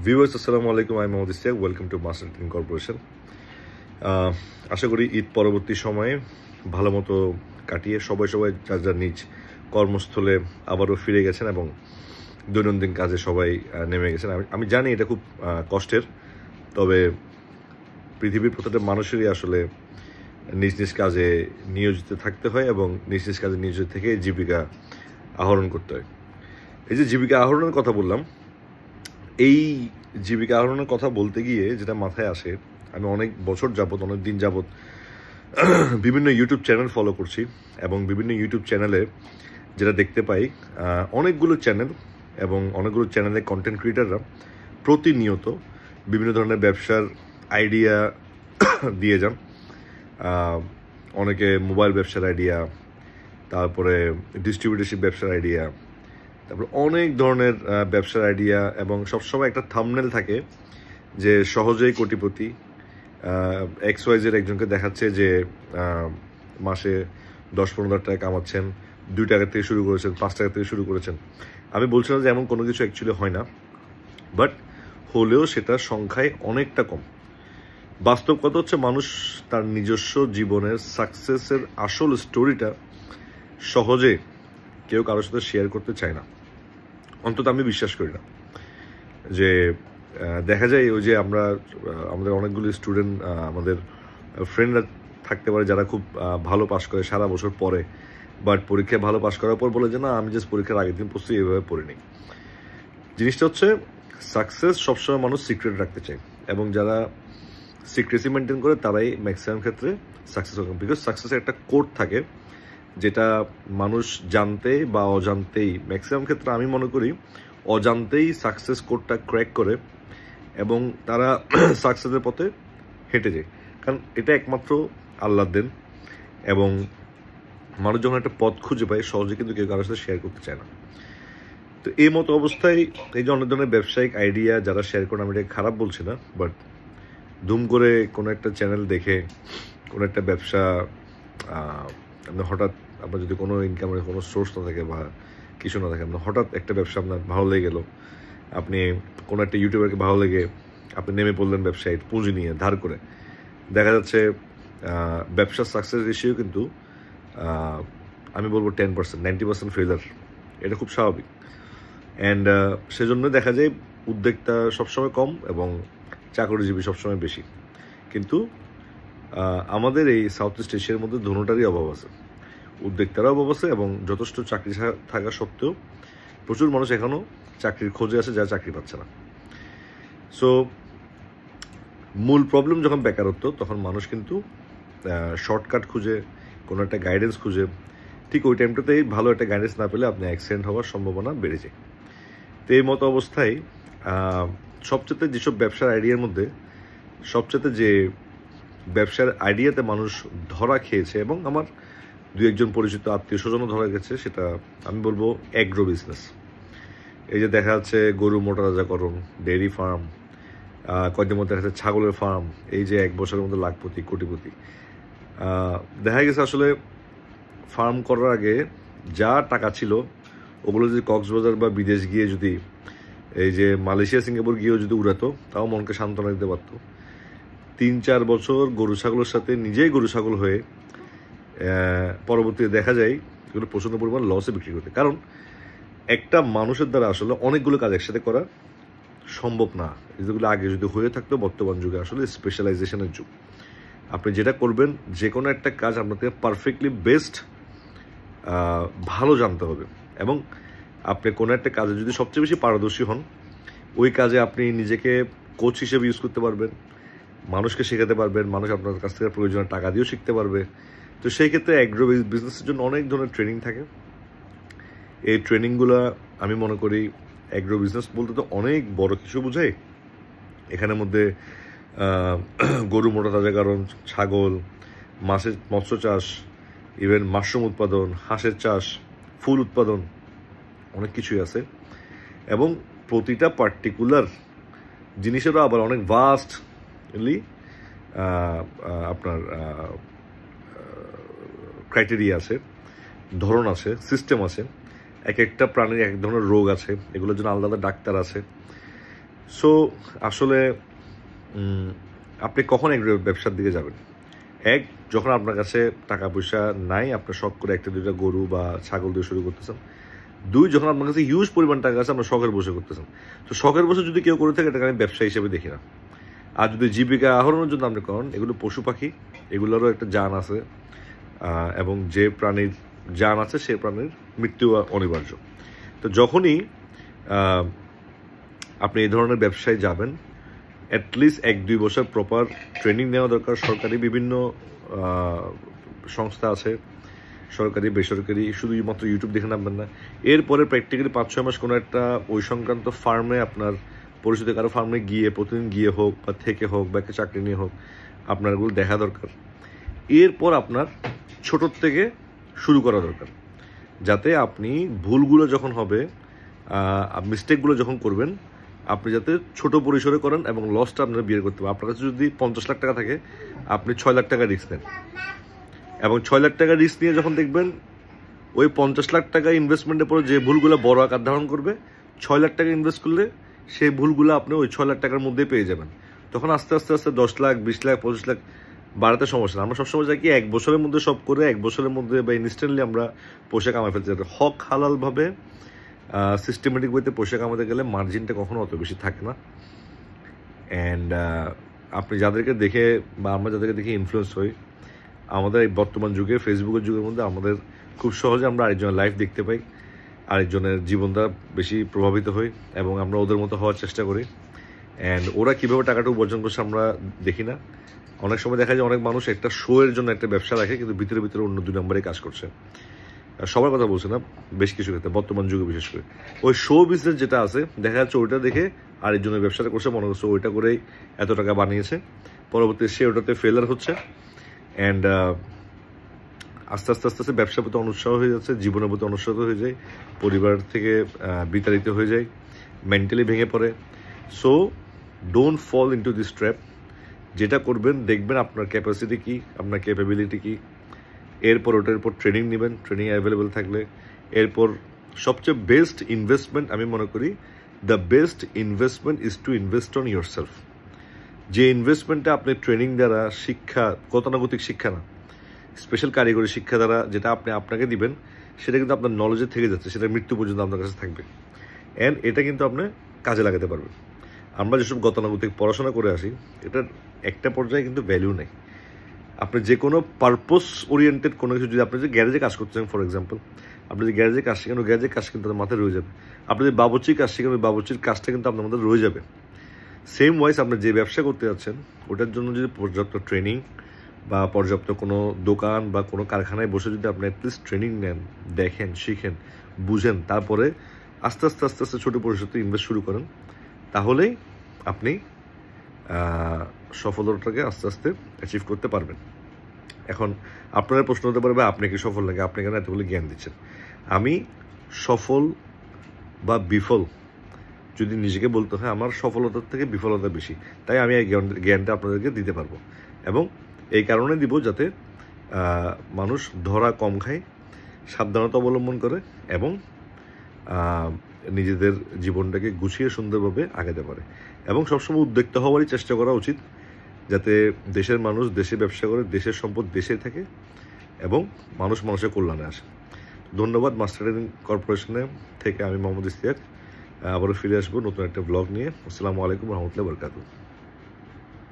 Viewers আসসালামু আলাইকুম, আমি Mohammad Istiaq. Welcome to master training corporation. আশা করি ঈদ পরবর্তী সময়ে ভালো মতো কাটিয়ে সবাই যার যার নিজ কর্মস্থলে আবারও ফিরে গেছেন এবং দৈনন্দিন কাজে সবাই নেমে গেছেন। আমি জানি এটা খুব কষ্টের, তবে পৃথিবীর প্রত্যেকটা মানুষেরই আসলে নিজ নিজ কাজে নিয়োজিত থাকতে হয় এবং নিজ নিজ কাজে নিয়োজিত থেকে জীবিকা আহরণ করতে হয়। এই যে জীবিকা আহরণের কথা বললাম, এই জীবিকা আহরণের কথা বলতে গিয়ে যেটা মাথায় আসে, আমি অনেক বছর যাবৎ, অনেক দিন যাবৎ বিভিন্ন ইউটিউব চ্যানেল ফলো করছি এবং বিভিন্ন ইউটিউব চ্যানেলে যেটা দেখতে পাই, অনেকগুলো চ্যানেল এবং অনেকগুলো চ্যানেলের কন্টেন্ট ক্রিয়েটাররা প্রতিনিয়ত বিভিন্ন ধরনের ব্যবসার আইডিয়া দিয়ে যান। অনেকে মোবাইল ব্যবসার আইডিয়া, তারপরে ডিস্ট্রিবিউটরশিপ ব্যবসার আইডিয়া, তারপর অনেক ধরনের ব্যবসার আইডিয়া, এবং সবসময় একটা থাম্বনেল থাকে যে সহজেই কোটিপতি। XYZ একজনকে দেখাচ্ছে যে মাসে 10-15 টাকা কামাচ্ছেন, 2 টাকা থেকে শুরু করেছেন, 5 টাকা থেকে শুরু করেছেন। আমি বলছি না যে এমন কোনো কিছু অ্যাকচুয়ালি হয় না, বাট হলেও সেটা সংখ্যায় অনেকটা কম। বাস্তব কথা হচ্ছে, মানুষ তার নিজস্ব জীবনের সাকসেসের আসল স্টোরিটা সহজে কেউ কারোর সাথে শেয়ার করতে চায় না, অন্তত আমি বিশ্বাস করি না। যে দেখা যায় ওই যে আমাদের অনেকগুলো স্টুডেন্ট, আমাদের ফ্রেন্ডরা থাকতে পারে যারা খুব ভালো পাস করে সারা বছর পরে, বাট পরীক্ষায় ভালো পাস করার পর বলে যে না, আমি জাস্ট পরীক্ষার আগের দিন পড়ছি, এইভাবে পড়িনি। জিনিসটা হচ্ছে, সাকসেস সবসময় মানুষ সিক্রেট রাখতে চায়, এবং যারা সিক্রেসি মেনটেন করে তারাই ম্যাক্সিমাম ক্ষেত্রে সাকসেস হয়। বিকজ সাকসেসের একটা কোড থাকে যেটা মানুষ জানতে বা অজান্তেই, ম্যাক্সিমাম ক্ষেত্রে আমি মনে করি অজান্তেই সাকসেস কোডটা ক্র্যাক করে এবং তারা সাকসেসের পথে হেঁটে যায়। কারণ এটা একমাত্র আল্লাহর দেন, এবং মানুষ যখন একটা পথ খুঁজে পায় সহজে কিন্তু কেউ কারোর সাথে শেয়ার করতে চায় না। তো এই মতো অবস্থায় এই যে অনেক ধরনের ব্যবসায়িক আইডিয়া যারা শেয়ার করেন, আমি এটা খারাপ বলছি না, বাট ধুম করে কোনো একটা চ্যানেল দেখে কোনো একটা ব্যবসা, আপনি হঠাৎ, আপনার যদি কোনো ইনকামের কোনো সোর্স না থাকে বা কিছু না থাকে, আপনার হঠাৎ একটা ব্যবসা আপনার ভালো লেগে গেল, আপনি কোনো একটা ইউটিউবারকে ভালো লেগে আপনি নেমে পড়লেন ব্যবসায় পুঁজি নিয়ে ধার করে। দেখা যাচ্ছে ব্যবসার সাকসেস রেশিও কিন্তু আমি বলবো 10%, 90% ফেলার। এটা খুব স্বাভাবিক। অ্যান্ড সেজন্য দেখা যায় উদ্যোক্তা সবসময় কম এবং চাকরিজীবী সবসময় বেশি। কিন্তু আমাদের এই সাউথ ইস্ট এশিয়ার মধ্যে দুটোটারই অভাব আছে, উদ্যোক্তারও অভাব আছে এবং যথেষ্ট চাকরি থাকা সত্ত্বেও প্রচুর মানুষ এখনও চাকরির খোঁজে আছে, যারা চাকরি পাচ্ছে না। সো মূল প্রবলেম যখন বেকারত্ব, তখন মানুষ কিন্তু শর্টকাট খুঁজে, কোনো একটা গাইডেন্স খুঁজে, ঠিক ওই টাইমটাতেই ভালো একটা গাইডেন্স না পেলে আপনি অ্যাক্সিডেন্ট হওয়ার সম্ভাবনা বেড়ে যায়। তো এই মতো অবস্থায় সবচেয়ে যেসব ব্যবসার আইডিয়ার মধ্যে সবচেয়ে যে ব্যবসার আইডিয়াতে মানুষ ধরা খেয়েছে, এবং আমার 2-1 পরিচিত আত্মীয় স্বজনও ধরা গেছে, সেটা আমি বলবো অ্যাগ্রো বিজনেস। এই যে দেখা যাচ্ছে গরু মোটাতাজাকরণ, ডেয়ারি ফার্ম, কয়েকদিন মধ্যে দেখা যাচ্ছে ছাগলের ফার্ম, এই যে 1 বছরের মধ্যে লাখপতি কোটিপতি। দেখা গেছে আসলে ফার্ম করার আগে যা টাকা ছিল ওগুলো যদি কক্সবাজার বা বিদেশ গিয়ে, যদি এই যে মালয়েশিয়া সিঙ্গাপুর গিয়েও যদি উড়াতো, তাও মনকে সান্ত্বনা দিতে পারতো। 3-4 বছর গরু ছাগলের সাথে নিজেই গরু ছাগল হয়ে পরবর্তীতে দেখা যায় এগুলো প্রচণ্ড পরিমাণ লসে বিক্রি করতে। কারণ একটা মানুষের দ্বারা আসলে অনেকগুলো কাজ একসাথে করা সম্ভব না। যেগুলো আগে যদি হয়ে থাকতো, বর্তমান যুগে আসলে স্পেশালাইজেশনের যুগ। আপনি যেটা করবেন, যে কোনো একটা কাজ আপনাকে পারফেক্টলি বেস্ট ভালো জানতে হবে, এবং আপনি কোনো একটা কাজে যদি সবচেয়ে বেশি পারদর্শী হন, ওই কাজে আপনি নিজেকে কোচ হিসেবে ইউজ করতে পারবেন, মানুষকে শেখাতে পারবেন, মানুষ আপনার কাছ থেকে প্রয়োজনীয় টাকা দিয়েও শিখতে পারবে। তো সেই ক্ষেত্রে অ্যাগ্রো বিজনেসের জন্য অনেক ধরনের ট্রেনিং থাকে। এই ট্রেনিংগুলো আমি মনে করি, অ্যাগ্রো বিজনেস বলতে তো অনেক বড় কিছু বোঝায়। এখানের মধ্যে গরু মোটাতাজাকরণ, ছাগল, মৎস্য চাষ, ইভেন মাশরুম উৎপাদন, হাঁসের চাষ, ফুল উৎপাদন, অনেক কিছুই আছে। এবং প্রতিটা পার্টিকুলার জিনিসেরও আবার অনেক ভাস্টলি আপনার ক্রাইটেরিয়া আছে, ধরন আছে, সিস্টেম আছে। এক একটা প্রাণীর এক ধরনের রোগ আছে, এগুলোর জন্য আলাদা ডাক্তার আছে। সো আসলে আপনি কখন এক ব্যবসার দিকে যাবেন? এক, যখন আপনার কাছে টাকা পয়সা নাই, আপনার শখ করে একটা দুইটা গরু বা ছাগল দিয়ে শুরু করতেছেন। দুই, যখন আপনার কাছে হিউজ পরিমাণ টাকা আছে, আপনার শখের বসে করতেছেন। তো শখের বসে যদি কেউ করে থাকে, এটাকে আমি ব্যবসা হিসেবে দেখি না। আর যদি জীবিকা আহরণের জন্য আপনি করেন, এগুলো পশু পাখি, এগুলোরও একটা জান আছে, এবং যে প্রাণীর জান আছে সে প্রাণীর মৃত্যু অনিবার্য। তো যখনই আপনি এই ধরনের ব্যবসায় যাবেন, অ্যাটলিস্ট 1-2 বছর প্রপার ট্রেনিং নেওয়া দরকার। সরকারি বিভিন্ন সংস্থা আছে, সরকারি বেসরকারি, শুধুমাত্র ইউটিউব দেখে নামবেন না। এরপরে প্র্যাকটিক্যালি 5-6 মাস কোনো একটা ওই সংক্রান্ত ফার্মে, আপনার পরিচিত কারো ফার্মে গিয়ে প্রতিদিন গিয়ে হোক বা থেকে হোক বা একটা চাকরি নিয়ে হোক, আপনার এগুলো দেখা দরকার। এরপর আপনার ছোটোর থেকে শুরু করা দরকার, যাতে আপনি ভুলগুলো যখন হবে, মিস্টেকগুলো যখন করবেন, আপনি যাতে ছোট পরিসরে করেন এবং লসটা আপনারা বিয়ার করতে পারেন। আপনার কাছে যদি 50 লাখ টাকা থাকে, আপনি 6 লাখ টাকা রিস্ক নেন, এবং 6 লাখ টাকা রিস্ক নিয়ে যখন দেখবেন ওই 50 লাখ টাকা ইনভেস্টমেন্টের পরে যে ভুলগুলো বড় আকার ধারণ করবে, 6 লাখ টাকা ইনভেস্ট করলে সেই ভুলগুলো আপনি ওই 6 লাখ টাকার মধ্যেই পেয়ে যাবেন। তখন আস্তে আস্তে আস্তে 10 লাখ, 20 লাখ, 25 লাখ বাড়াতে সমস্যা না। আমরা সবসময় চাই কি 1 বছরের মধ্যে সব করে 1 বছরের মধ্যে বা ইনস্ট্যান্টলি আমরা পয়সা কামাই ফেলতে চাই। হক হালালভাবে সিস্টেমেটিক ওয়েতে পয়সা কামাতে গেলে মার্জিনটা কখনো অত বেশি থাকে না। অ্যান্ড আপনি যাদেরকে দেখে বা আমরা যাদেরকে দেখে ইনফ্লুয়েন্স হই, আমাদের এই বর্তমান যুগে, ফেসবুকের যুগের মধ্যে আমাদের খুব সহজে আমরা আরেকজনের লাইফ দেখতে পাই, আরেকজনের জীবনটা বেশি প্রভাবিত হই এবং আমরা ওদের মতো হওয়ার চেষ্টা করি। অ্যান্ড ওরা কীভাবে টাকাটা উপার্জন করছে আমরা দেখি না। অনেক সময় দেখা যায় অনেক মানুষ একটা শো এর জন্য একটা ব্যবসা রাখে, কিন্তু ভিতরে ভিতরে অন্য 2 নম্বরে কাজ করছে। সবার কথা বলছে না, বেশ কিছু ক্ষেত্রে বর্তমান যুগে বিশেষ করে ওই শো বিজনেস যেটা আছে, দেখা যাচ্ছে ওইটা দেখে আরেকজনের ব্যবসাটা করছে, মনে করছে ওইটা করেই এত টাকা বানিয়েছে, পরবর্তী সে ওটাতে ফেলার হচ্ছে। অ্যান্ড আস্তে আস্তে আস্তে আস্তে ব্যবসার প্রতি অনুৎসাহ হয়ে যাচ্ছে, জীবনের প্রতি অনুৎসাহ হয়ে যায়, পরিবার থেকে বিতাড়িত হয়ে যায়, মেন্টালি ভেঙে পড়ে। So don't fall into this trap. যেটা করবেন দেখবেন আপনার ক্যাপাসিটি কী, আপনার ক্যাপাবিলিটি কী, এরপর ওটার উপর ট্রেনিং নেবেন, ট্রেনিং অ্যাভেলেবেল থাকলে। এরপর সবচেয়ে বেস্ট ইনভেস্টমেন্ট আমি মনে করি, the best investment is to invest on your self. যে ইনভেস্টমেন্টটা আপনি ট্রেনিং দ্বারা, শিক্ষা, গতানুগতিক শিক্ষা না, স্পেশাল কারিগরি শিক্ষা দ্বারা যেটা আপনি আপনাকে দিবেন, সেটা কিন্তু আপনার নলেজে থেকে যাচ্ছে, সেটা মৃত্যু পর্যন্ত আপনার কাছে থাকবে। অ্যান্ড এটা কিন্তু আপনি কাজে লাগাতে পারবেন। আমরা যেসব গতানুগতিক পড়াশোনা করে আসি, এটার একটা পর্যায়ে কিন্তু ভ্যালু নেই। আপনি যে কোনো পারপোজ ওরিয়েন্টেড কোনো কিছু, যদি আপনি যে গ্যারেজে কাজ করতেছেন ফর এক্সাম্পল, আপনি যে গ্যারেজে কাজ শিখেন, ওই গ্যারেজের কাজ কিন্তু আপনার মাথায় রয়ে যাবে। আপনি যে বাবুর্চির কাজ শিখেন, ওই বাবুর্চির কাজটা কিন্তু আপনার মধ্যে রয়ে যাবে। সেম ওয়াইজ আপনি যে ব্যবসা করতে যাচ্ছেন, ওটার জন্য যদি পর্যাপ্ত ট্রেনিং বা পর্যাপ্ত কোনো দোকান বা কোনো কারখানায় বসে যদি আপনি অ্যাটলিস্ট ট্রেনিং নেন, দেখেন, শিখেন, বুঝেন, তারপরে আস্তে আস্তে আস্তে আস্তে ছোটো পরিসরে ইনভেস্ট শুরু করেন, তাহলেই আপনি সফলতাটাকে আস্তে আস্তে অ্যাচিভ করতে পারবেন। এখন আপনার প্রশ্ন হতে পারবে, আপনি কি সফল লাগে, আপনি কেন এতগুলো জ্ঞান দিচ্ছেন? আমি সফল বা বিফল যদি নিজেকে বলতে হয়, আমার সফলতার থেকে বিফলতা বেশি, তাই আমি এই জ্ঞানটা আপনাদেরকে দিতে পারবো। এবং এই কারণে দিব যাতে মানুষ ধরা কম খায়, সাবধানতা অবলম্বন করে এবং নিজেদের জীবনটাকে গুছিয়ে সুন্দরভাবে আগাতে পারে। এবং সবসময় উদ্যোক্তা হওয়ারই চেষ্টা করা উচিত, যাতে দেশের মানুষ দেশে ব্যবসা করে, দেশের সম্পদ দেশে থাকে এবং মানুষ মানুষের কল্যাণে আসে। ধন্যবাদ। মাস্টার ট্রেনিং কর্পোরেশনে থেকে আমি মোহাম্মদ ইশতিয়াক আবারও ফিরে আসবো নতুন একটা ব্লগ নিয়ে। আসসালামু আলাইকুম রহমতুল্লাহি ওয়া বারাকাতুহু।